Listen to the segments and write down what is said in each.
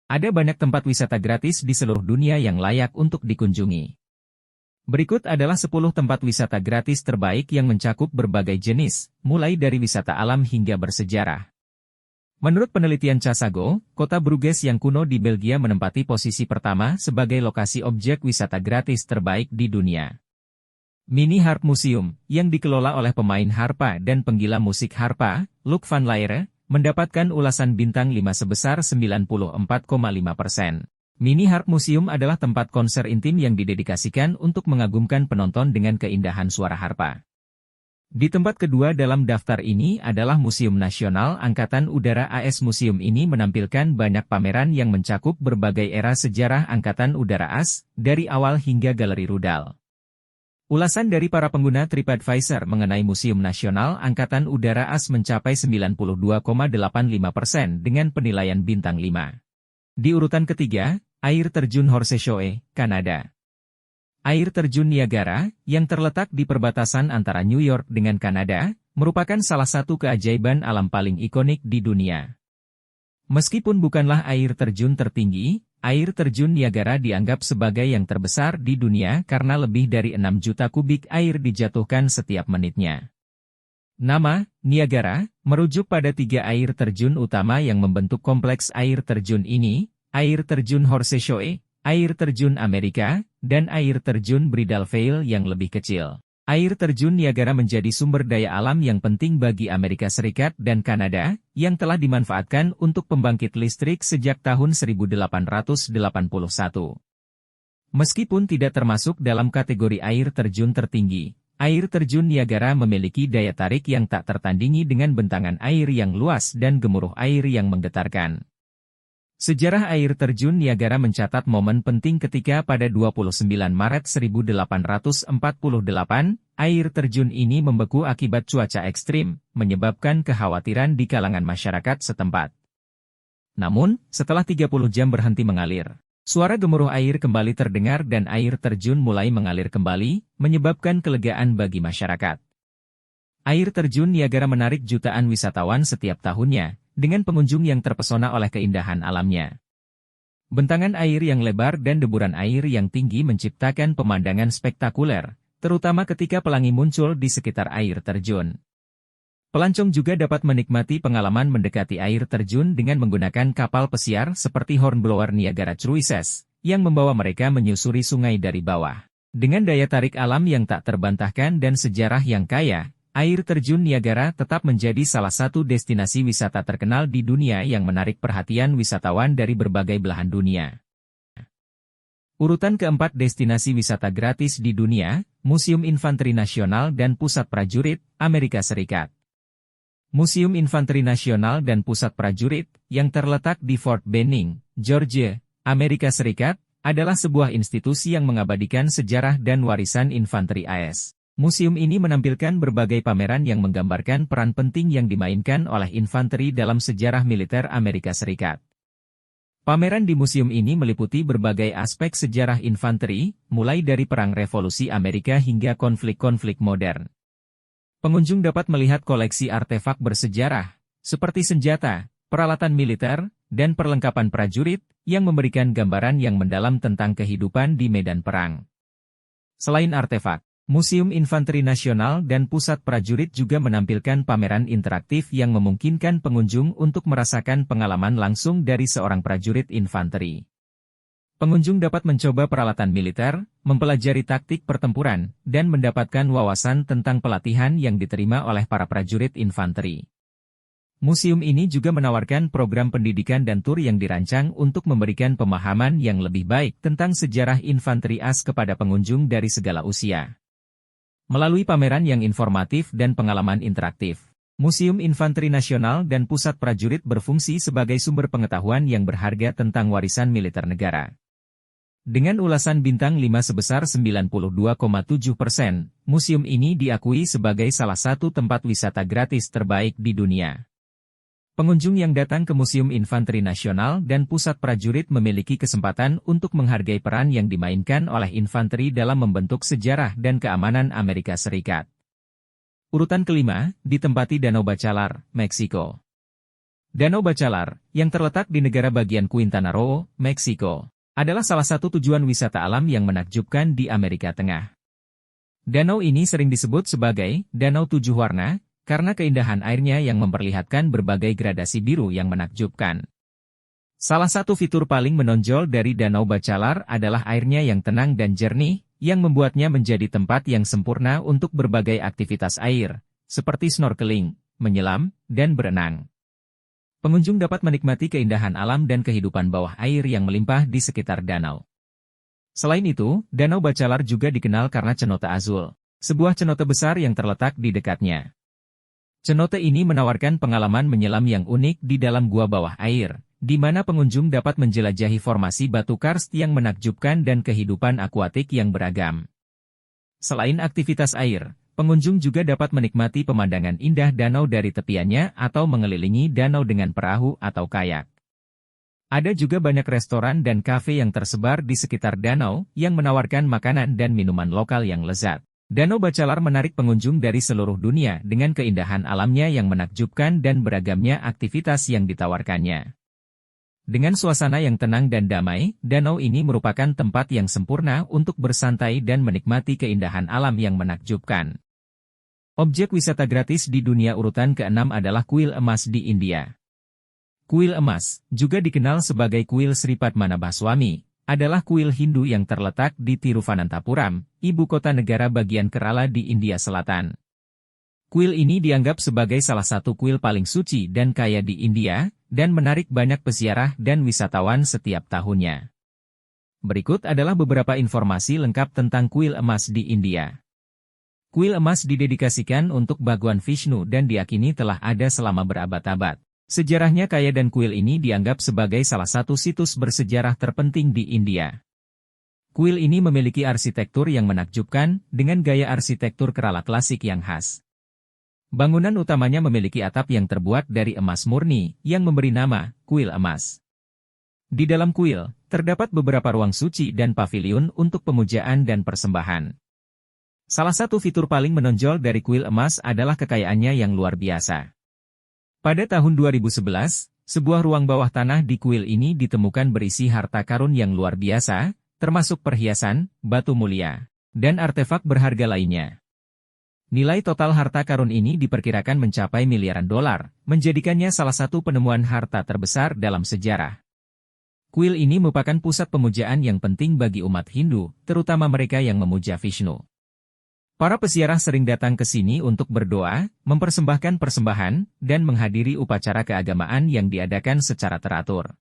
Ada banyak tempat wisata gratis di seluruh dunia yang layak untuk dikunjungi. Berikut adalah 10 tempat wisata gratis terbaik yang mencakup berbagai jenis, mulai dari wisata alam hingga bersejarah. Menurut penelitian Casago, kota Bruges yang kuno di Belgia menempati posisi pertama sebagai lokasi objek wisata gratis terbaik di dunia. Mini Harp Museum, yang dikelola oleh pemain harpa dan penggila musik harpa, Luc van Laere, mendapatkan ulasan bintang 5 sebesar 94,5%. Mini Harp Museum adalah tempat konser intim yang didedikasikan untuk mengagumkan penonton dengan keindahan suara harpa. Di tempat kedua dalam daftar ini adalah Museum Nasional Angkatan Udara AS. Museum ini menampilkan banyak pameran yang mencakup berbagai era sejarah Angkatan Udara AS, dari awal hingga galeri rudal. Ulasan dari para pengguna TripAdvisor mengenai Museum Nasional Angkatan Udara AS mencapai 92,85% dengan penilaian bintang 5. Di urutan ketiga, Air Terjun Horseshoe, Kanada. Air Terjun Niagara, yang terletak di perbatasan antara New York dengan Kanada, merupakan salah satu keajaiban alam paling ikonik di dunia. Meskipun bukanlah air terjun tertinggi, Air Terjun Niagara dianggap sebagai yang terbesar di dunia karena lebih dari 6 juta kubik air dijatuhkan setiap menitnya. Nama, Niagara, merujuk pada 3 air terjun utama yang membentuk kompleks air terjun ini, air terjun Horseshoe, air terjun Amerika, dan air terjun Bridal Veil yang lebih kecil. Air terjun Niagara menjadi sumber daya alam yang penting bagi Amerika Serikat dan Kanada, yang telah dimanfaatkan untuk pembangkit listrik sejak tahun 1881. Meskipun tidak termasuk dalam kategori air terjun tertinggi, Air Terjun Niagara memiliki daya tarik yang tak tertandingi dengan bentangan air yang luas dan gemuruh air yang menggetarkan. Sejarah Air Terjun Niagara mencatat momen penting ketika pada 29 Maret 1848, air terjun ini membeku akibat cuaca ekstrim, menyebabkan kekhawatiran di kalangan masyarakat setempat. Namun, setelah 30 jam berhenti mengalir, suara gemuruh air kembali terdengar dan air terjun mulai mengalir kembali, menyebabkan kelegaan bagi masyarakat. Air terjun Niagara menarik jutaan wisatawan setiap tahunnya, dengan pengunjung yang terpesona oleh keindahan alamnya. Bentangan air yang lebar dan deburan air yang tinggi menciptakan pemandangan spektakuler, terutama ketika pelangi muncul di sekitar air terjun. Pelancong juga dapat menikmati pengalaman mendekati air terjun dengan menggunakan kapal pesiar seperti Hornblower Niagara Cruises, yang membawa mereka menyusuri sungai dari bawah. Dengan daya tarik alam yang tak terbantahkan dan sejarah yang kaya, air terjun Niagara tetap menjadi salah satu destinasi wisata terkenal di dunia yang menarik perhatian wisatawan dari berbagai belahan dunia. Urutan keempat destinasi wisata gratis di dunia, Museum Infanteri Nasional dan Pusat Prajurit, Amerika Serikat. Museum Infanteri Nasional dan Pusat Prajurit, yang terletak di Fort Benning, Georgia, Amerika Serikat, adalah sebuah institusi yang mengabadikan sejarah dan warisan infanteri AS. Museum ini menampilkan berbagai pameran yang menggambarkan peran penting yang dimainkan oleh infanteri dalam sejarah militer Amerika Serikat. Pameran di museum ini meliputi berbagai aspek sejarah infanteri, mulai dari Perang Revolusi Amerika hingga konflik-konflik modern. Pengunjung dapat melihat koleksi artefak bersejarah, seperti senjata, peralatan militer, dan perlengkapan prajurit, yang memberikan gambaran yang mendalam tentang kehidupan di medan perang. Selain artefak, Museum Infanteri Nasional dan Pusat Prajurit juga menampilkan pameran interaktif yang memungkinkan pengunjung untuk merasakan pengalaman langsung dari seorang prajurit infanteri. Pengunjung dapat mencoba peralatan militer, mempelajari taktik pertempuran, dan mendapatkan wawasan tentang pelatihan yang diterima oleh para prajurit infanteri. Museum ini juga menawarkan program pendidikan dan tur yang dirancang untuk memberikan pemahaman yang lebih baik tentang sejarah infanteri AS kepada pengunjung dari segala usia. Melalui pameran yang informatif dan pengalaman interaktif, Museum Infanteri Nasional dan Pusat Prajurit berfungsi sebagai sumber pengetahuan yang berharga tentang warisan militer negara. Dengan ulasan bintang 5 sebesar 92,7%, museum ini diakui sebagai salah satu tempat wisata gratis terbaik di dunia. Pengunjung yang datang ke Museum Infanteri Nasional dan Pusat Prajurit memiliki kesempatan untuk menghargai peran yang dimainkan oleh infanteri dalam membentuk sejarah dan keamanan Amerika Serikat. Urutan kelima, ditempati Danau Bacalar, Meksiko. Danau Bacalar, yang terletak di negara bagian Quintana Roo, Meksiko, adalah salah satu tujuan wisata alam yang menakjubkan di Amerika Tengah. Danau ini sering disebut sebagai Danau Tujuh Warna, karena keindahan airnya yang memperlihatkan berbagai gradasi biru yang menakjubkan. Salah satu fitur paling menonjol dari Danau Bacalar adalah airnya yang tenang dan jernih, yang membuatnya menjadi tempat yang sempurna untuk berbagai aktivitas air, seperti snorkeling, menyelam, dan berenang. Pengunjung dapat menikmati keindahan alam dan kehidupan bawah air yang melimpah di sekitar danau. Selain itu, Danau Bacalar juga dikenal karena cenote azul, sebuah cenote besar yang terletak di dekatnya. Cenote ini menawarkan pengalaman menyelam yang unik di dalam gua bawah air, di mana pengunjung dapat menjelajahi formasi batu karst yang menakjubkan dan kehidupan akuatik yang beragam. Selain aktivitas air, pengunjung juga dapat menikmati pemandangan indah danau dari tepiannya atau mengelilingi danau dengan perahu atau kayak. Ada juga banyak restoran dan kafe yang tersebar di sekitar danau yang menawarkan makanan dan minuman lokal yang lezat. Danau Bacalar menarik pengunjung dari seluruh dunia dengan keindahan alamnya yang menakjubkan dan beragamnya aktivitas yang ditawarkannya. Dengan suasana yang tenang dan damai, danau ini merupakan tempat yang sempurna untuk bersantai dan menikmati keindahan alam yang menakjubkan. Objek wisata gratis di dunia urutan ke-6 adalah kuil emas di India. Kuil emas, juga dikenal sebagai kuil Sri Padmanabhaswamy, adalah kuil Hindu yang terletak di Tiruvananthapuram, ibu kota negara bagian Kerala di India Selatan. Kuil ini dianggap sebagai salah satu kuil paling suci dan kaya di India, dan menarik banyak peziarah dan wisatawan setiap tahunnya. Berikut adalah beberapa informasi lengkap tentang kuil emas di India. Kuil emas didedikasikan untuk Bhagwan Vishnu dan diyakini telah ada selama berabad-abad. Sejarahnya kaya dan kuil ini dianggap sebagai salah satu situs bersejarah terpenting di India. Kuil ini memiliki arsitektur yang menakjubkan, dengan gaya arsitektur Kerala klasik yang khas. Bangunan utamanya memiliki atap yang terbuat dari emas murni, yang memberi nama kuil emas. Di dalam kuil, terdapat beberapa ruang suci dan paviliun untuk pemujaan dan persembahan. Salah satu fitur paling menonjol dari kuil emas adalah kekayaannya yang luar biasa. Pada tahun 2011, sebuah ruang bawah tanah di kuil ini ditemukan berisi harta karun yang luar biasa, termasuk perhiasan, batu mulia, dan artefak berharga lainnya. Nilai total harta karun ini diperkirakan mencapai miliaran dolar, menjadikannya salah satu penemuan harta terbesar dalam sejarah. Kuil ini merupakan pusat pemujaan yang penting bagi umat Hindu, terutama mereka yang memuja Vishnu. Para peziarah sering datang ke sini untuk berdoa, mempersembahkan persembahan, dan menghadiri upacara keagamaan yang diadakan secara teratur.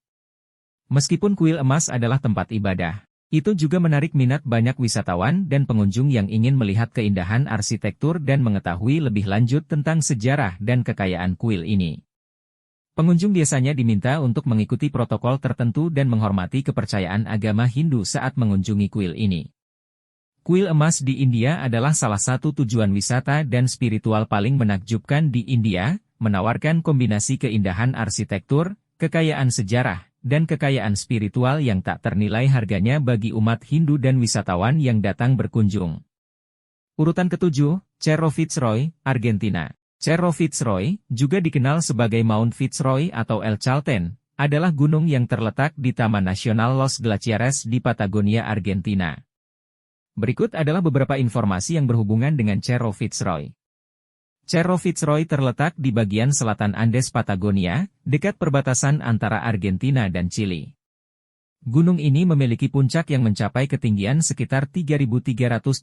Meskipun kuil emas adalah tempat ibadah, itu juga menarik minat banyak wisatawan dan pengunjung yang ingin melihat keindahan arsitektur dan mengetahui lebih lanjut tentang sejarah dan kekayaan kuil ini. Pengunjung biasanya diminta untuk mengikuti protokol tertentu dan menghormati kepercayaan agama Hindu saat mengunjungi kuil ini. Kuil emas di India adalah salah satu tujuan wisata dan spiritual paling menakjubkan di India, menawarkan kombinasi keindahan arsitektur, kekayaan sejarah, dan kekayaan spiritual yang tak ternilai harganya bagi umat Hindu dan wisatawan yang datang berkunjung. Urutan ke-7, Cerro Fitzroy, Argentina. Cerro Fitzroy, juga dikenal sebagai Mount Fitzroy atau El Chaltén, adalah gunung yang terletak di Taman Nasional Los Glaciares di Patagonia, Argentina. Berikut adalah beberapa informasi yang berhubungan dengan Cerro Fitzroy. Cerro Fitzroy terletak di bagian selatan Andes Patagonia, dekat perbatasan antara Argentina dan Chili. Gunung ini memiliki puncak yang mencapai ketinggian sekitar 3.375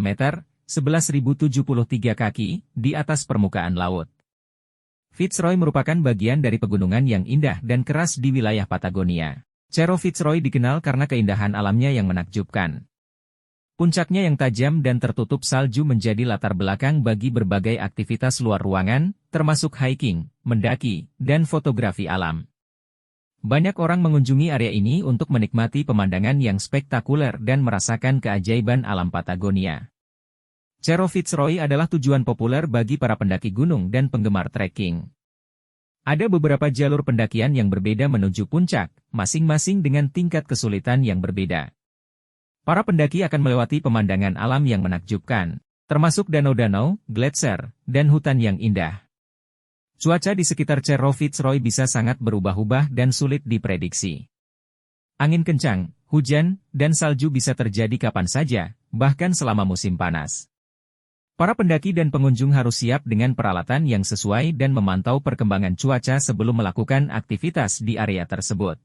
meter, 11.073 kaki, di atas permukaan laut. Fitzroy merupakan bagian dari pegunungan yang indah dan keras di wilayah Patagonia. Cerro Fitzroy dikenal karena keindahan alamnya yang menakjubkan. Puncaknya yang tajam dan tertutup salju menjadi latar belakang bagi berbagai aktivitas luar ruangan, termasuk hiking, mendaki, dan fotografi alam. Banyak orang mengunjungi area ini untuk menikmati pemandangan yang spektakuler dan merasakan keajaiban alam Patagonia. Cerro Fitzroy adalah tujuan populer bagi para pendaki gunung dan penggemar trekking. Ada beberapa jalur pendakian yang berbeda menuju puncak, masing-masing dengan tingkat kesulitan yang berbeda. Para pendaki akan melewati pemandangan alam yang menakjubkan, termasuk danau-danau, gletser, dan hutan yang indah. Cuaca di sekitar Cerro Fitzroy bisa sangat berubah-ubah dan sulit diprediksi. Angin kencang, hujan, dan salju bisa terjadi kapan saja, bahkan selama musim panas. Para pendaki dan pengunjung harus siap dengan peralatan yang sesuai dan memantau perkembangan cuaca sebelum melakukan aktivitas di area tersebut.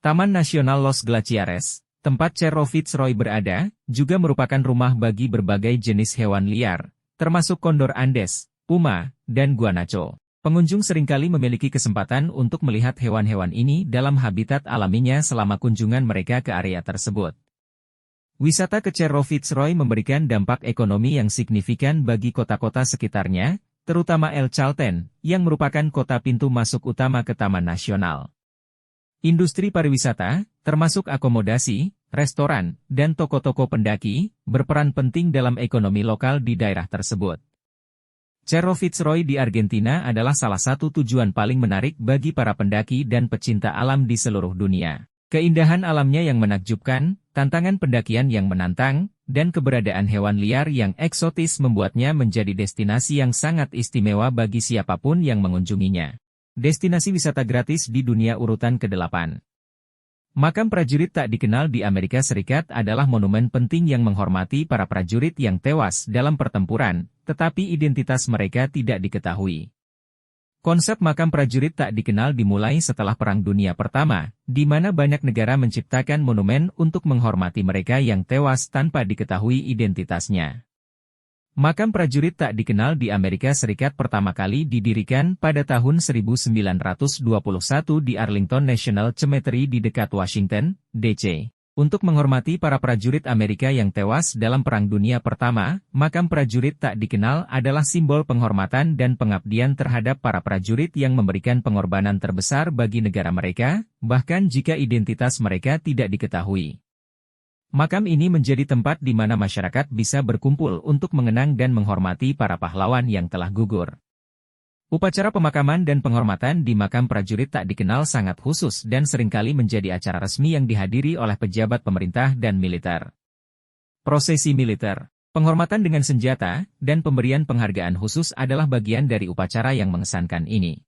Taman Nasional Los Glaciares, tempat Cerro Fitzroy berada, juga merupakan rumah bagi berbagai jenis hewan liar, termasuk kondor Andes, puma, dan guanaco. Pengunjung seringkali memiliki kesempatan untuk melihat hewan-hewan ini dalam habitat alaminya selama kunjungan mereka ke area tersebut. Wisata ke Cerro Fitzroy memberikan dampak ekonomi yang signifikan bagi kota-kota sekitarnya, terutama El Chalten, yang merupakan kota pintu masuk utama ke Taman Nasional. Industri pariwisata, termasuk akomodasi, restoran, dan toko-toko pendaki, berperan penting dalam ekonomi lokal di daerah tersebut. Cerro Fitzroy di Argentina adalah salah satu tujuan paling menarik bagi para pendaki dan pecinta alam di seluruh dunia. Keindahan alamnya yang menakjubkan, tantangan pendakian yang menantang, dan keberadaan hewan liar yang eksotis membuatnya menjadi destinasi yang sangat istimewa bagi siapapun yang mengunjunginya. Destinasi wisata gratis di dunia urutan ke-8. Makam prajurit tak dikenal di Amerika Serikat adalah monumen penting yang menghormati para prajurit yang tewas dalam pertempuran, tetapi identitas mereka tidak diketahui. Konsep makam prajurit tak dikenal dimulai setelah Perang Dunia Pertama, di mana banyak negara menciptakan monumen untuk menghormati mereka yang tewas tanpa diketahui identitasnya. Makam prajurit tak dikenal di Amerika Serikat pertama kali didirikan pada tahun 1921 di Arlington National Cemetery di dekat Washington, D.C. Untuk menghormati para prajurit Amerika yang tewas dalam Perang Dunia Pertama, makam prajurit tak dikenal adalah simbol penghormatan dan pengabdian terhadap para prajurit yang memberikan pengorbanan terbesar bagi negara mereka, bahkan jika identitas mereka tidak diketahui. Makam ini menjadi tempat di mana masyarakat bisa berkumpul untuk mengenang dan menghormati para pahlawan yang telah gugur. Upacara pemakaman dan penghormatan di makam prajurit tak dikenal sangat khusus dan seringkali menjadi acara resmi yang dihadiri oleh pejabat pemerintah dan militer. Prosesi militer, penghormatan dengan senjata, dan pemberian penghargaan khusus adalah bagian dari upacara yang mengesankan ini.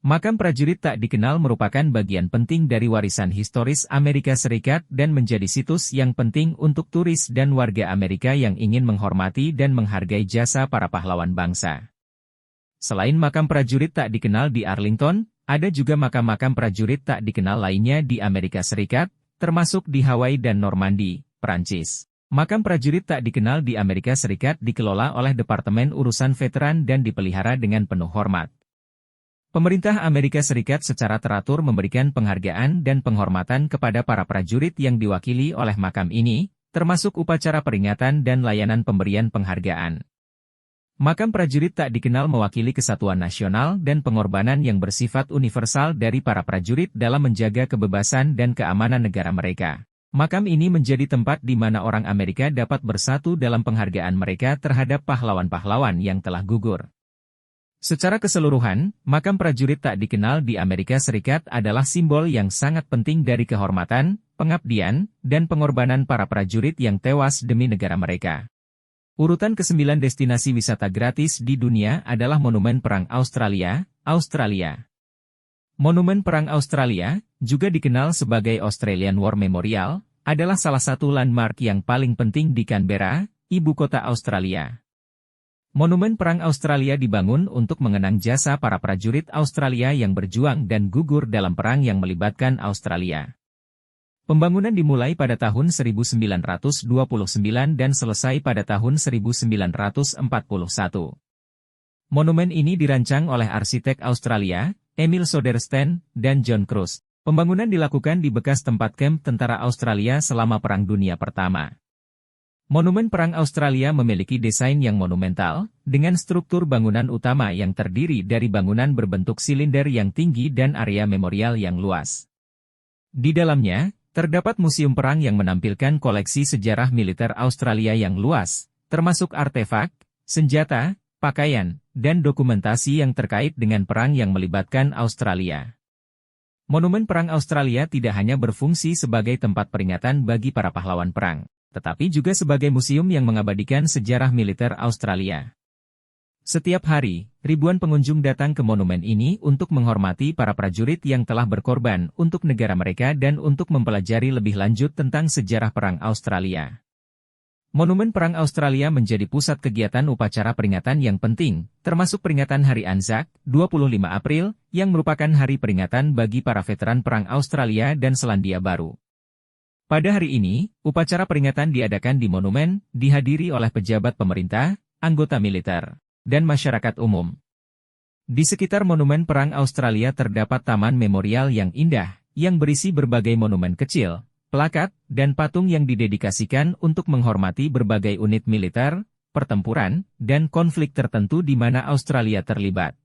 Makam prajurit tak dikenal merupakan bagian penting dari warisan historis Amerika Serikat dan menjadi situs yang penting untuk turis dan warga Amerika yang ingin menghormati dan menghargai jasa para pahlawan bangsa. Selain makam prajurit tak dikenal di Arlington, ada juga makam-makam prajurit tak dikenal lainnya di Amerika Serikat, termasuk di Hawaii dan Normandy, Prancis. Makam prajurit tak dikenal di Amerika Serikat dikelola oleh Departemen Urusan Veteran dan dipelihara dengan penuh hormat. Pemerintah Amerika Serikat secara teratur memberikan penghargaan dan penghormatan kepada para prajurit yang diwakili oleh makam ini, termasuk upacara peringatan dan layanan pemberian penghargaan. Makam prajurit tak dikenal mewakili kesatuan nasional dan pengorbanan yang bersifat universal dari para prajurit dalam menjaga kebebasan dan keamanan negara mereka. Makam ini menjadi tempat di mana orang Amerika dapat bersatu dalam penghargaan mereka terhadap pahlawan-pahlawan yang telah gugur. Secara keseluruhan, makam prajurit tak dikenal di Amerika Serikat adalah simbol yang sangat penting dari kehormatan, pengabdian, dan pengorbanan para prajurit yang tewas demi negara mereka. Urutan ke-9 destinasi wisata gratis di dunia adalah Monumen Perang Australia, Australia. Monumen Perang Australia, juga dikenal sebagai Australian War Memorial, adalah salah satu landmark yang paling penting di Canberra, ibu kota Australia. Monumen Perang Australia dibangun untuk mengenang jasa para prajurit Australia yang berjuang dan gugur dalam perang yang melibatkan Australia. Pembangunan dimulai pada tahun 1929 dan selesai pada tahun 1941. Monumen ini dirancang oleh arsitek Australia, Emil Soderstern, dan John Cruz. Pembangunan dilakukan di bekas tempat kamp tentara Australia selama Perang Dunia Pertama. Monumen Perang Australia memiliki desain yang monumental, dengan struktur bangunan utama yang terdiri dari bangunan berbentuk silinder yang tinggi dan area memorial yang luas. Di dalamnya, terdapat museum perang yang menampilkan koleksi sejarah militer Australia yang luas, termasuk artefak, senjata, pakaian, dan dokumentasi yang terkait dengan perang yang melibatkan Australia. Monumen Perang Australia tidak hanya berfungsi sebagai tempat peringatan bagi para pahlawan perang, tetapi juga sebagai museum yang mengabadikan sejarah militer Australia. Setiap hari, ribuan pengunjung datang ke monumen ini untuk menghormati para prajurit yang telah berkorban untuk negara mereka dan untuk mempelajari lebih lanjut tentang sejarah Perang Australia. Monumen Perang Australia menjadi pusat kegiatan upacara peringatan yang penting, termasuk peringatan Hari Anzac, 25 April, yang merupakan hari peringatan bagi para veteran Perang Australia dan Selandia Baru. Pada hari ini, upacara peringatan diadakan di monumen, dihadiri oleh pejabat pemerintah, anggota militer, dan masyarakat umum. Di sekitar monumen Perang Australia terdapat taman memorial yang indah, yang berisi berbagai monumen kecil, plakat, dan patung yang didedikasikan untuk menghormati berbagai unit militer, pertempuran, dan konflik tertentu di mana Australia terlibat.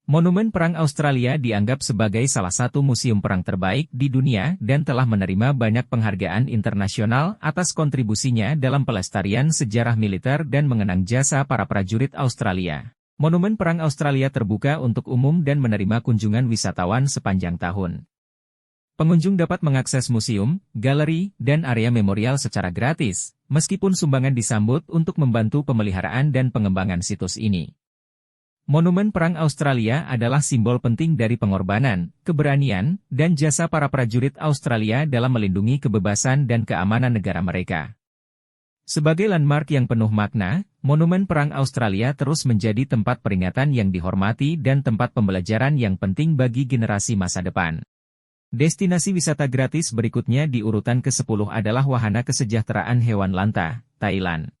Monumen Perang Australia dianggap sebagai salah satu museum perang terbaik di dunia dan telah menerima banyak penghargaan internasional atas kontribusinya dalam pelestarian sejarah militer dan mengenang jasa para prajurit Australia. Monumen Perang Australia terbuka untuk umum dan menerima kunjungan wisatawan sepanjang tahun. Pengunjung dapat mengakses museum, galeri, dan area memorial secara gratis, meskipun sumbangan disambut untuk membantu pemeliharaan dan pengembangan situs ini. Monumen Perang Australia adalah simbol penting dari pengorbanan, keberanian, dan jasa para prajurit Australia dalam melindungi kebebasan dan keamanan negara mereka. Sebagai landmark yang penuh makna, Monumen Perang Australia terus menjadi tempat peringatan yang dihormati dan tempat pembelajaran yang penting bagi generasi masa depan. Destinasi wisata gratis berikutnya di urutan ke-10 adalah Wahana Kesejahteraan Hewan Lanta, Thailand.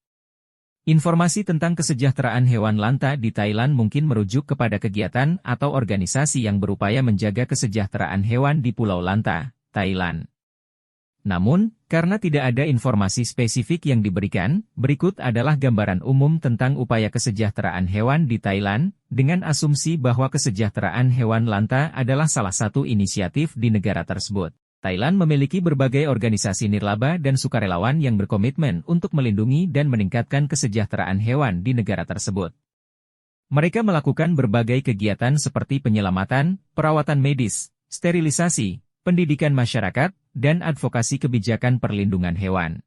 Informasi tentang kesejahteraan hewan lanta di Thailand mungkin merujuk kepada kegiatan atau organisasi yang berupaya menjaga kesejahteraan hewan di Pulau Lanta, Thailand. Namun, karena tidak ada informasi spesifik yang diberikan, berikut adalah gambaran umum tentang upaya kesejahteraan hewan di Thailand, dengan asumsi bahwa kesejahteraan hewan lanta adalah salah satu inisiatif di negara tersebut. Thailand memiliki berbagai organisasi nirlaba dan sukarelawan yang berkomitmen untuk melindungi dan meningkatkan kesejahteraan hewan di negara tersebut. Mereka melakukan berbagai kegiatan seperti penyelamatan, perawatan medis, sterilisasi, pendidikan masyarakat, dan advokasi kebijakan perlindungan hewan.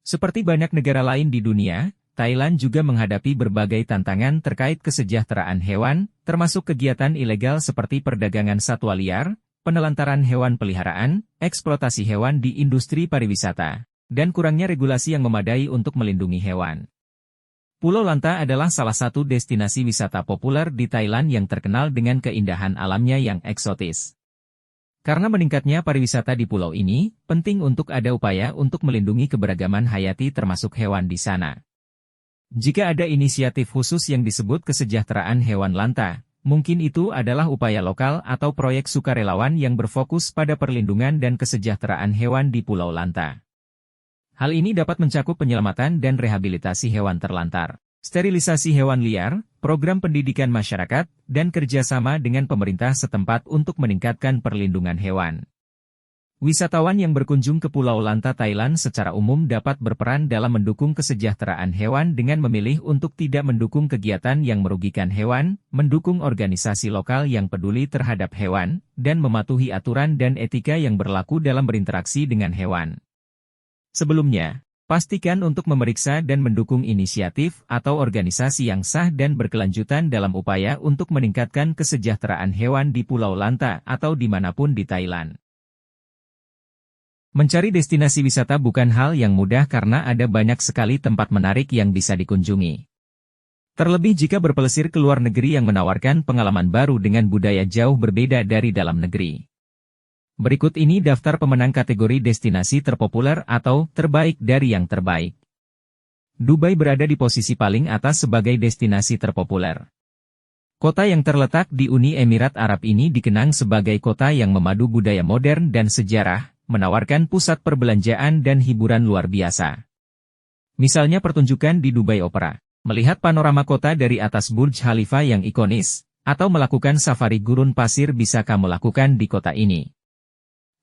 Seperti banyak negara lain di dunia, Thailand juga menghadapi berbagai tantangan terkait kesejahteraan hewan, termasuk kegiatan ilegal seperti perdagangan satwa liar, penelantaran hewan peliharaan, eksploitasi hewan di industri pariwisata, dan kurangnya regulasi yang memadai untuk melindungi hewan. Pulau Lanta adalah salah satu destinasi wisata populer di Thailand yang terkenal dengan keindahan alamnya yang eksotis. Karena meningkatnya pariwisata di pulau ini, penting untuk ada upaya untuk melindungi keberagaman hayati termasuk hewan di sana. Jika ada inisiatif khusus yang disebut kesejahteraan hewan lanta, mungkin itu adalah upaya lokal atau proyek sukarelawan yang berfokus pada perlindungan dan kesejahteraan hewan di Pulau Lanta. Hal ini dapat mencakup penyelamatan dan rehabilitasi hewan terlantar, sterilisasi hewan liar, program pendidikan masyarakat, dan kerjasama dengan pemerintah setempat untuk meningkatkan perlindungan hewan. Wisatawan yang berkunjung ke Pulau Lanta Thailand secara umum dapat berperan dalam mendukung kesejahteraan hewan dengan memilih untuk tidak mendukung kegiatan yang merugikan hewan, mendukung organisasi lokal yang peduli terhadap hewan, dan mematuhi aturan dan etika yang berlaku dalam berinteraksi dengan hewan. Sebelumnya, pastikan untuk memeriksa dan mendukung inisiatif atau organisasi yang sah dan berkelanjutan dalam upaya untuk meningkatkan kesejahteraan hewan di Pulau Lanta atau dimanapun di Thailand. Mencari destinasi wisata bukan hal yang mudah karena ada banyak sekali tempat menarik yang bisa dikunjungi. Terlebih jika berpelesir ke luar negeri yang menawarkan pengalaman baru dengan budaya jauh berbeda dari dalam negeri. Berikut ini daftar pemenang kategori destinasi terpopuler atau terbaik dari yang terbaik. Dubai berada di posisi paling atas sebagai destinasi terpopuler. Kota yang terletak di Uni Emirat Arab ini dikenang sebagai kota yang memadu budaya modern dan sejarah, menawarkan pusat perbelanjaan dan hiburan luar biasa. Misalnya pertunjukan di Dubai Opera, melihat panorama kota dari atas Burj Khalifa yang ikonis, atau melakukan safari gurun pasir bisa kamu lakukan di kota ini.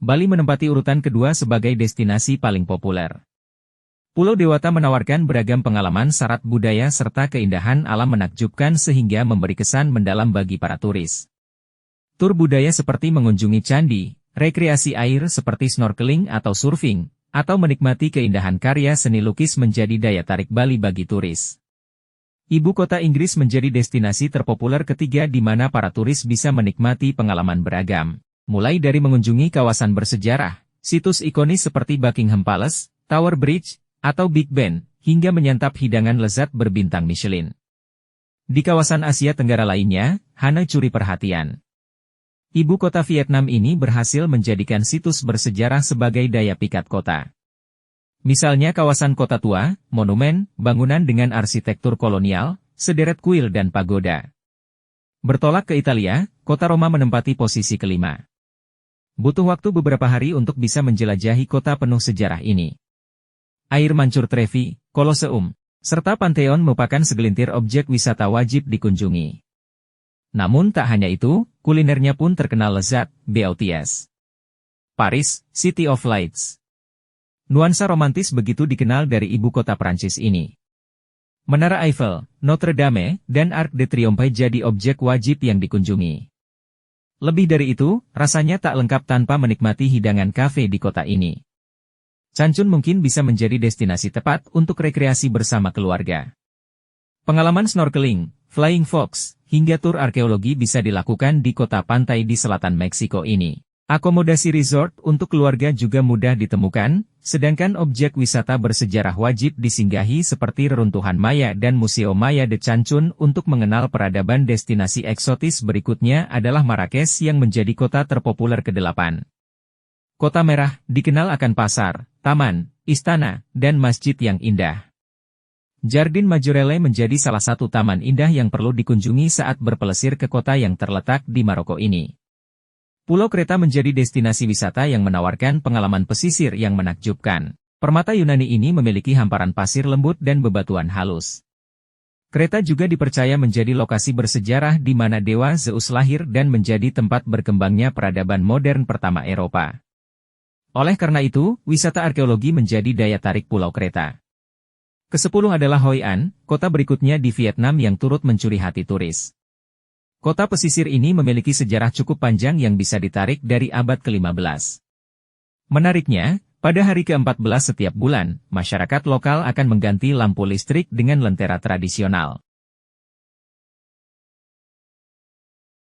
Bali menempati urutan kedua sebagai destinasi paling populer. Pulau Dewata menawarkan beragam pengalaman syarat budaya serta keindahan alam menakjubkan sehingga memberi kesan mendalam bagi para turis. Tur budaya seperti mengunjungi candi, rekreasi air seperti snorkeling atau surfing, atau menikmati keindahan karya seni lukis menjadi daya tarik Bali bagi turis. Ibu kota Inggris menjadi destinasi terpopuler ketiga di mana para turis bisa menikmati pengalaman beragam. Mulai dari mengunjungi kawasan bersejarah, situs ikonis seperti Buckingham Palace, Tower Bridge, atau Big Ben, hingga menyantap hidangan lezat berbintang Michelin. Di kawasan Asia Tenggara lainnya, Hanoi curi perhatian. Ibu kota Vietnam ini berhasil menjadikan situs bersejarah sebagai daya pikat kota. Misalnya kawasan kota tua, monumen, bangunan dengan arsitektur kolonial, sederet kuil dan pagoda. Bertolak ke Italia, kota Roma menempati posisi kelima. Butuh waktu beberapa hari untuk bisa menjelajahi kota penuh sejarah ini. Air Mancur Trevi, Colosseum, serta Pantheon merupakan segelintir objek wisata wajib dikunjungi. Namun tak hanya itu, kulinernya pun terkenal lezat, BOTS. Paris, City of Lights. Nuansa romantis begitu dikenal dari ibu kota Prancis ini. Menara Eiffel, Notre Dame, dan Arc de Triomphe jadi objek wajib yang dikunjungi. Lebih dari itu, rasanya tak lengkap tanpa menikmati hidangan kafe di kota ini. Changchun mungkin bisa menjadi destinasi tepat untuk rekreasi bersama keluarga. Pengalaman snorkeling, flying fox, hingga tur arkeologi bisa dilakukan di kota pantai di selatan Meksiko ini. Akomodasi resort untuk keluarga juga mudah ditemukan, sedangkan objek wisata bersejarah wajib disinggahi seperti reruntuhan Maya dan Museum Maya de Changchun untuk mengenal peradaban. Destinasi eksotis berikutnya adalah Marrakesh yang menjadi kota terpopuler ke-8. Kota Merah dikenal akan pasar, taman, istana, dan masjid yang indah. Jardin Majorelle menjadi salah satu taman indah yang perlu dikunjungi saat berpelesir ke kota yang terletak di Maroko ini. Pulau Kreta menjadi destinasi wisata yang menawarkan pengalaman pesisir yang menakjubkan. Permata Yunani ini memiliki hamparan pasir lembut dan bebatuan halus. Kreta juga dipercaya menjadi lokasi bersejarah di mana dewa Zeus lahir dan menjadi tempat berkembangnya peradaban modern pertama Eropa. Oleh karena itu, wisata arkeologi menjadi daya tarik Pulau Kreta. Ke-10 adalah Hoi An, kota berikutnya di Vietnam yang turut mencuri hati turis. Kota pesisir ini memiliki sejarah cukup panjang yang bisa ditarik dari abad ke-15. Menariknya, pada hari ke-14 setiap bulan, masyarakat lokal akan mengganti lampu listrik dengan lentera tradisional.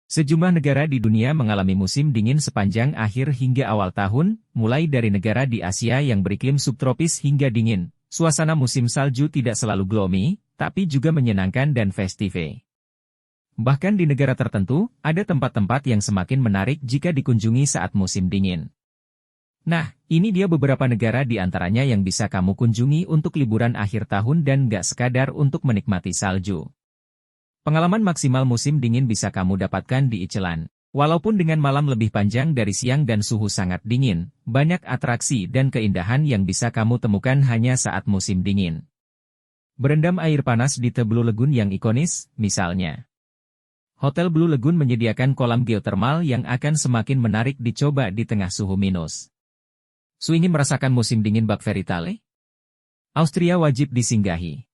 Sejumlah negara di dunia mengalami musim dingin sepanjang akhir hingga awal tahun, mulai dari negara di Asia yang beriklim subtropis hingga dingin. Suasana musim salju tidak selalu gloomy, tapi juga menyenangkan dan festive. Bahkan di negara tertentu, ada tempat-tempat yang semakin menarik jika dikunjungi saat musim dingin. Nah, ini dia beberapa negara di antaranya yang bisa kamu kunjungi untuk liburan akhir tahun dan nggak sekadar untuk menikmati salju. Pengalaman maksimal musim dingin bisa kamu dapatkan di Iceland. Walaupun dengan malam lebih panjang dari siang dan suhu sangat dingin, banyak atraksi dan keindahan yang bisa kamu temukan hanya saat musim dingin. Berendam air panas di The Blue Lagoon yang ikonis, misalnya. Hotel Blue Lagoon menyediakan kolam geotermal yang akan semakin menarik dicoba di tengah suhu minus. Ingin merasakan musim dingin bak Veritale? Austria wajib disinggahi.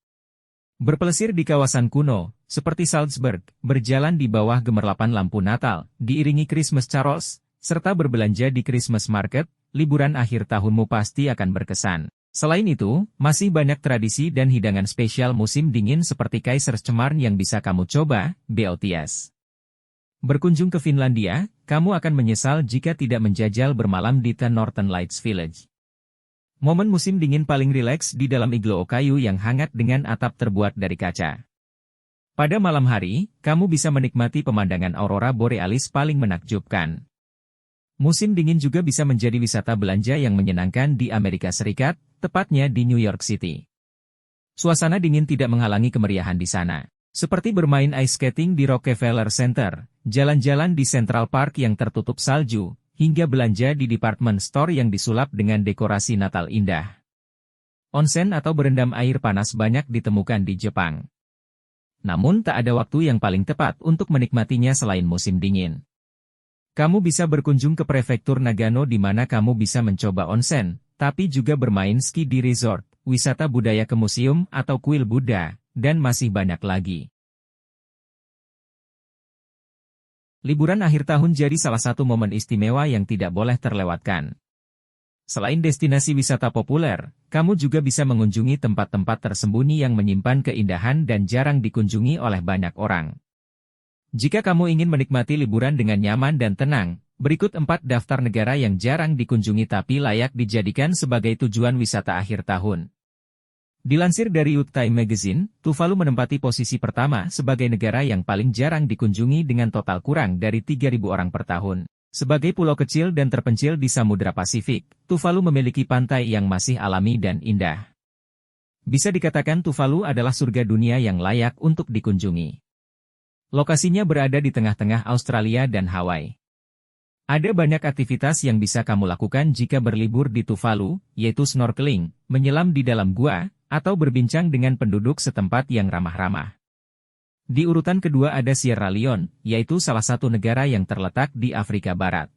Berpelesir di kawasan kuno, seperti Salzburg, berjalan di bawah gemerlapan lampu Natal, diiringi Christmas carols, serta berbelanja di Christmas market, liburan akhir tahunmu pasti akan berkesan. Selain itu, masih banyak tradisi dan hidangan spesial musim dingin seperti Kaiserschmarrn yang bisa kamu coba, BOTS. Berkunjung ke Finlandia, kamu akan menyesal jika tidak menjajal bermalam di The Northern Lights Village. Momen musim dingin paling rileks di dalam iglo kayu yang hangat dengan atap terbuat dari kaca. Pada malam hari, kamu bisa menikmati pemandangan aurora borealis paling menakjubkan. Musim dingin juga bisa menjadi wisata belanja yang menyenangkan di Amerika Serikat, tepatnya di New York City. Suasana dingin tidak menghalangi kemeriahan di sana. Seperti bermain ice skating di Rockefeller Center, jalan-jalan di Central Park yang tertutup salju, hingga belanja di department store yang disulap dengan dekorasi Natal indah. Onsen atau berendam air panas banyak ditemukan di Jepang. Namun tak ada waktu yang paling tepat untuk menikmatinya selain musim dingin. Kamu bisa berkunjung ke prefektur Nagano di mana kamu bisa mencoba onsen, tapi juga bermain ski di resort, wisata budaya ke museum atau kuil Buddha, dan masih banyak lagi. Liburan akhir tahun jadi salah satu momen istimewa yang tidak boleh terlewatkan. Selain destinasi wisata populer, kamu juga bisa mengunjungi tempat-tempat tersembunyi yang menyimpan keindahan dan jarang dikunjungi oleh banyak orang. Jika kamu ingin menikmati liburan dengan nyaman dan tenang, berikut 4 daftar negara yang jarang dikunjungi tapi layak dijadikan sebagai tujuan wisata akhir tahun. Dilansir dari UK Time Magazine, Tuvalu menempati posisi pertama sebagai negara yang paling jarang dikunjungi dengan total kurang dari 3.000 orang per tahun. Sebagai pulau kecil dan terpencil di Samudra Pasifik, Tuvalu memiliki pantai yang masih alami dan indah. Bisa dikatakan Tuvalu adalah surga dunia yang layak untuk dikunjungi. Lokasinya berada di tengah-tengah Australia dan Hawaii. Ada banyak aktivitas yang bisa kamu lakukan jika berlibur di Tuvalu, yaitu snorkeling, menyelam di dalam gua, atau berbincang dengan penduduk setempat yang ramah-ramah. Di urutan kedua ada Sierra Leone, yaitu salah satu negara yang terletak di Afrika Barat.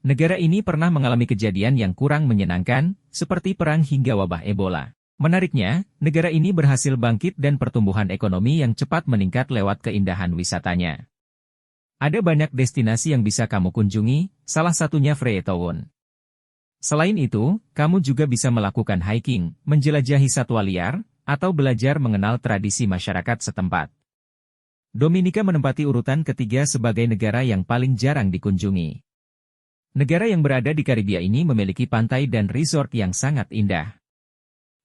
Negara ini pernah mengalami kejadian yang kurang menyenangkan, seperti perang hingga wabah Ebola. Menariknya, negara ini berhasil bangkit dan pertumbuhan ekonomi yang cepat meningkat lewat keindahan wisatanya. Ada banyak destinasi yang bisa kamu kunjungi, salah satunya Freetown. Selain itu, kamu juga bisa melakukan hiking, menjelajahi satwa liar, atau belajar mengenal tradisi masyarakat setempat. Dominika menempati urutan ketiga sebagai negara yang paling jarang dikunjungi. Negara yang berada di Karibia ini memiliki pantai dan resort yang sangat indah.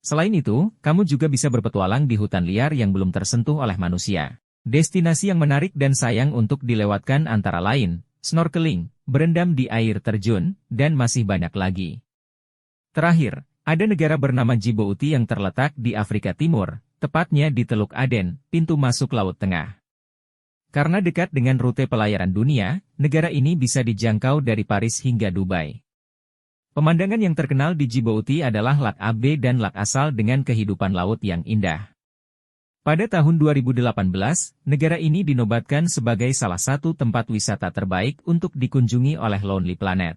Selain itu, kamu juga bisa berpetualang di hutan liar yang belum tersentuh oleh manusia. Destinasi yang menarik dan sayang untuk dilewatkan antara lain, snorkeling, berendam di air terjun, dan masih banyak lagi. Terakhir, ada negara bernama Djibouti yang terletak di Afrika Timur, tepatnya di Teluk Aden, pintu masuk Laut Tengah. Karena dekat dengan rute pelayaran dunia, negara ini bisa dijangkau dari Paris hingga Dubai. Pemandangan yang terkenal di Djibouti adalah Lac Abe dan Lac Asal dengan kehidupan laut yang indah. Pada tahun 2018, negara ini dinobatkan sebagai salah satu tempat wisata terbaik untuk dikunjungi oleh Lonely Planet.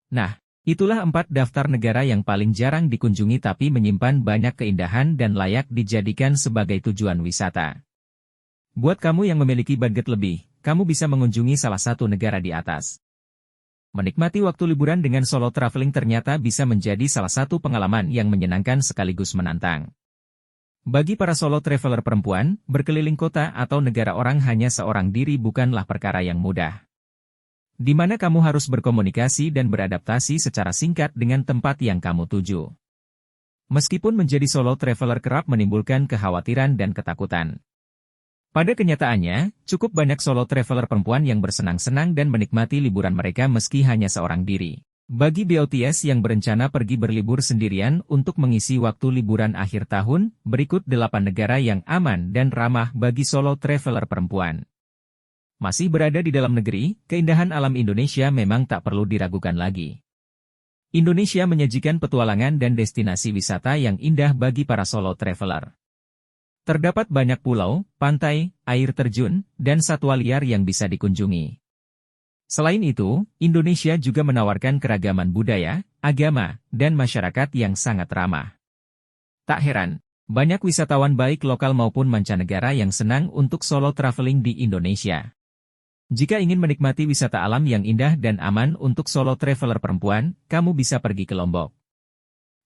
Nah, itulah 4 daftar negara yang paling jarang dikunjungi tapi menyimpan banyak keindahan dan layak dijadikan sebagai tujuan wisata. Buat kamu yang memiliki budget lebih, kamu bisa mengunjungi salah satu negara di atas. Menikmati waktu liburan dengan solo traveling ternyata bisa menjadi salah satu pengalaman yang menyenangkan sekaligus menantang. Bagi para solo traveler perempuan, berkeliling kota atau negara orang hanya seorang diri bukanlah perkara yang mudah. Di mana kamu harus berkomunikasi dan beradaptasi secara singkat dengan tempat yang kamu tuju. Meskipun menjadi solo traveler kerap menimbulkan kekhawatiran dan ketakutan. Pada kenyataannya, cukup banyak solo traveler perempuan yang bersenang-senang dan menikmati liburan mereka meski hanya seorang diri. Bagi BOTS yang berencana pergi berlibur sendirian untuk mengisi waktu liburan akhir tahun, berikut 8 negara yang aman dan ramah bagi solo traveler perempuan. Masih berada di dalam negeri, keindahan alam Indonesia memang tak perlu diragukan lagi. Indonesia menyajikan petualangan dan destinasi wisata yang indah bagi para solo traveler. Terdapat banyak pulau, pantai, air terjun, dan satwa liar yang bisa dikunjungi. Selain itu, Indonesia juga menawarkan keragaman budaya, agama, dan masyarakat yang sangat ramah. Tak heran, banyak wisatawan baik lokal maupun mancanegara yang senang untuk solo traveling di Indonesia. Jika ingin menikmati wisata alam yang indah dan aman untuk solo traveler perempuan, kamu bisa pergi ke Lombok.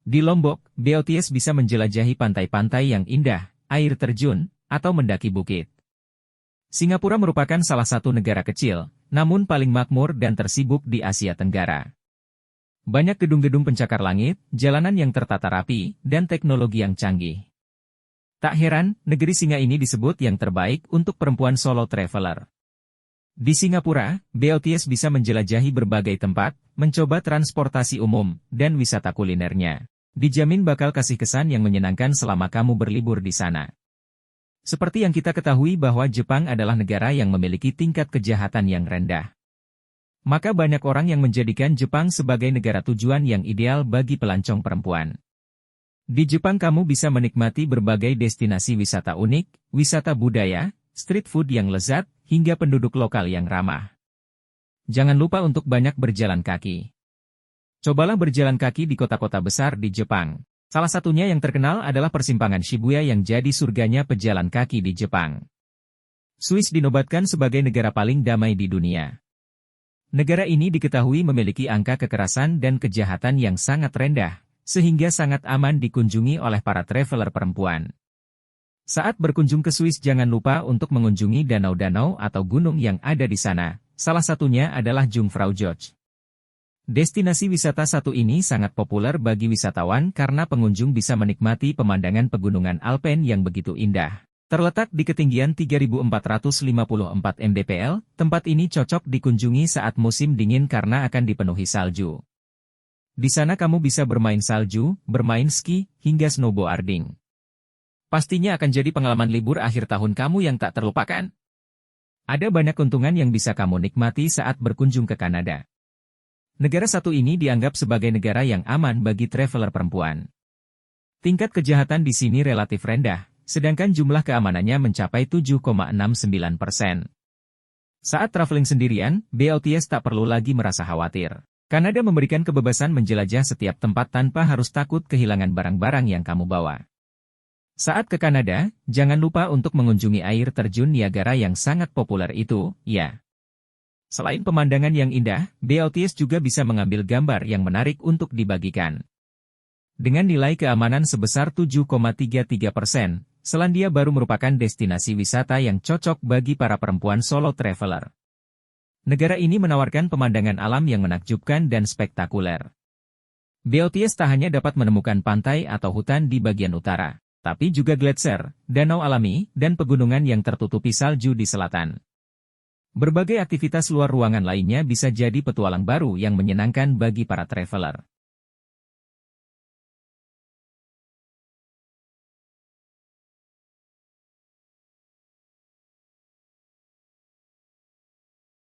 Di Lombok, BOTS bisa menjelajahi pantai-pantai yang indah, air terjun, atau mendaki bukit. Singapura merupakan salah satu negara kecil, namun paling makmur dan tersibuk di Asia Tenggara. Banyak gedung-gedung pencakar langit, jalanan yang tertata rapi, dan teknologi yang canggih. Tak heran, negeri singa ini disebut yang terbaik untuk perempuan solo traveler. Di Singapura, BOTS bisa menjelajahi berbagai tempat, mencoba transportasi umum, dan wisata kulinernya. Dijamin bakal kasih kesan yang menyenangkan selama kamu berlibur di sana. Seperti yang kita ketahui bahwa Jepang adalah negara yang memiliki tingkat kejahatan yang rendah. Maka banyak orang yang menjadikan Jepang sebagai negara tujuan yang ideal bagi pelancong perempuan. Di Jepang kamu bisa menikmati berbagai destinasi wisata unik, wisata budaya, street food yang lezat, hingga penduduk lokal yang ramah. Jangan lupa untuk banyak berjalan kaki. Cobalah berjalan kaki di kota-kota besar di Jepang. Salah satunya yang terkenal adalah persimpangan Shibuya yang jadi surganya pejalan kaki di Jepang. Swiss dinobatkan sebagai negara paling damai di dunia. Negara ini diketahui memiliki angka kekerasan dan kejahatan yang sangat rendah, sehingga sangat aman dikunjungi oleh para traveler perempuan. Saat berkunjung ke Swiss jangan lupa untuk mengunjungi danau-danau atau gunung yang ada di sana, salah satunya adalah Jungfrau Joch. Destinasi wisata satu ini sangat populer bagi wisatawan karena pengunjung bisa menikmati pemandangan pegunungan Alpen yang begitu indah. Terletak di ketinggian 3.454 mdpl, tempat ini cocok dikunjungi saat musim dingin karena akan dipenuhi salju. Di sana kamu bisa bermain salju, bermain ski, hingga snowboarding. Pastinya akan jadi pengalaman libur akhir tahun kamu yang tak terlupakan. Ada banyak keuntungan yang bisa kamu nikmati saat berkunjung ke Kanada. Negara satu ini dianggap sebagai negara yang aman bagi traveler perempuan. Tingkat kejahatan di sini relatif rendah, sedangkan jumlah keamanannya mencapai 7,69%. Saat traveling sendirian, BLTS tak perlu lagi merasa khawatir. Kanada memberikan kebebasan menjelajah setiap tempat tanpa harus takut kehilangan barang-barang yang kamu bawa. Saat ke Kanada, jangan lupa untuk mengunjungi air terjun Niagara yang sangat populer itu, ya. Selain pemandangan yang indah, BLTS juga bisa mengambil gambar yang menarik untuk dibagikan. Dengan nilai keamanan sebesar 7,33%, Selandia Baru merupakan destinasi wisata yang cocok bagi para perempuan solo traveler. Negara ini menawarkan pemandangan alam yang menakjubkan dan spektakuler. BLTS tak hanya dapat menemukan pantai atau hutan di bagian utara, tapi juga gletser, danau alami, dan pegunungan yang tertutupi salju di selatan. Berbagai aktivitas luar ruangan lainnya bisa jadi petualang baru yang menyenangkan bagi para traveler.